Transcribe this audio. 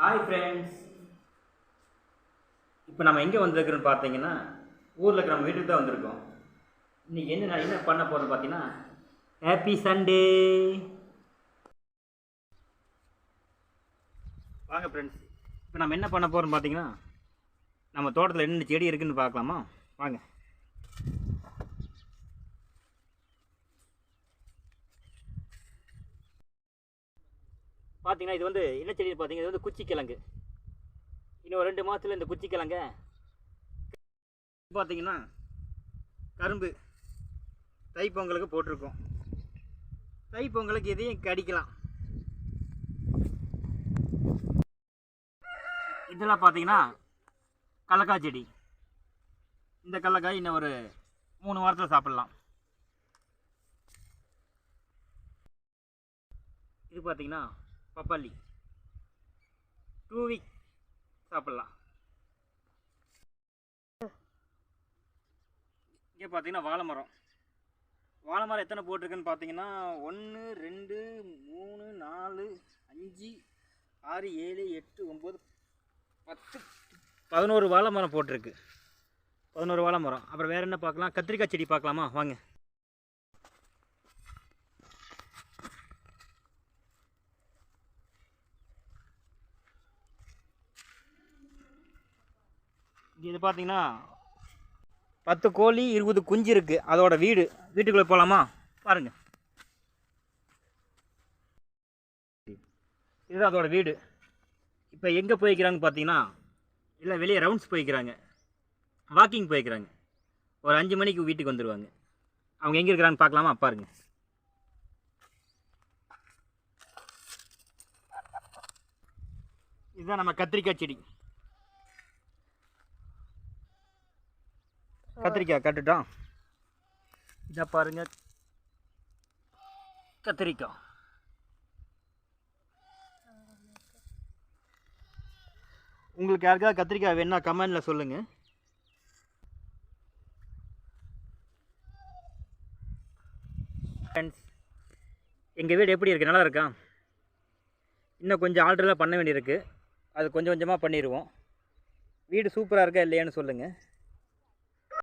Hi friends, இப்போ நம்ம எங்கே வந்திருக்கிறோன்னு பார்த்தீங்கன்னா ஊரில் இருக்கிற நம்ம வீட்டுக்கு தான் வந்திருக்கோம். இன்றைக்கி என்ன பண்ண போகிறோம் பார்த்தீங்கன்னா ஹாப்பி சண்டே. வாங்க ஃப்ரெண்ட்ஸ், இப்போ நம்ம என்ன பண்ண போகிறோம் பார்த்தீங்கன்னா நம்ம தோட்டத்தில் என்னென்ன செடி இருக்குதுன்னு பார்க்கலாமா? வாங்க. பார்த்தீங்கன்னா இது வந்து என்ன செடி பார்த்தீங்கன்னா இது வந்து குச்சிக்கிழங்கு. இன்னும் 2 மாதத்தில் இந்த குச்சிக்கிழங்க பார்த்தீங்கன்னா கரும்பு தைப்பொங்கலுக்கு போட்டிருக்கோம். தைப்பொங்கலுக்கு இதையும் கடிக்கலாம். இதெல்லாம் பார்த்தீங்கன்னா கடலக்காய் செடி. இந்த கடலக்காய் இன்னும் ஒரு 3 வாரத்தில் சாப்பிட்லாம். இது பார்த்தீங்கன்னா பப்பாளி 2 வீக் சாப்பிட்லாம். இங்கே பார்த்தீங்கன்னா வாழை மரம். வாழை மரம் எத்தனை போட்டிருக்குன்னு பார்த்தீங்கன்னா 1 2 3 4 5 6 7 8 9 10 11 வாழை மரம் போட்டிருக்கு. 11 வாழை மரம். அப்புறம் வேறு என்ன பார்க்கலாம்? கத்திரிக்காய் செடி பார்க்கலாமா? வாங்க. இது பார்த்தீங்கன்னா 10 கோழி 20 குஞ்சு இருக்குது. அதோட வீட்டுக்குள்ளே போகலாமா? பாருங்கள், இதுதான் அதோட வீடு. இப்போ எங்கே போய்க்கிறாங்க பார்த்தீங்கன்னா இல்லை வெளியே ரவுண்ட்ஸ் போய்க்கிறாங்க, வாக்கிங் போய்க்கிறாங்க. ஒரு 5 மணிக்கு வீட்டுக்கு வந்துடுவாங்க. அவங்க எங்கே இருக்கிறான்னு பார்க்கலாமா? பாருங்கள். இதுதான் நம்ம கத்திரிக்காய் செடி. கத்திரிக்காய் கட்டுட்டோம். இதை பாருங்க, கத்திரிக்காய். உங்களுக்கு யாருக்காவது கத்திரிக்காய் வேணுன்னா கமெண்டில் சொல்லுங்கள். ஃப்ரெண்ட்ஸ், எங்கள் வீடு எப்படி இருக்குது? நல்லா இருக்கா? இன்னும் கொஞ்சம் ஆல்ட்ரெலாம் பண்ண வேண்டியிருக்கு. அது கொஞ்சம் கொஞ்சமாக பண்ணிடுவோம். வீடு சூப்பராக இருக்கா இல்லையான்னு சொல்லுங்கள்.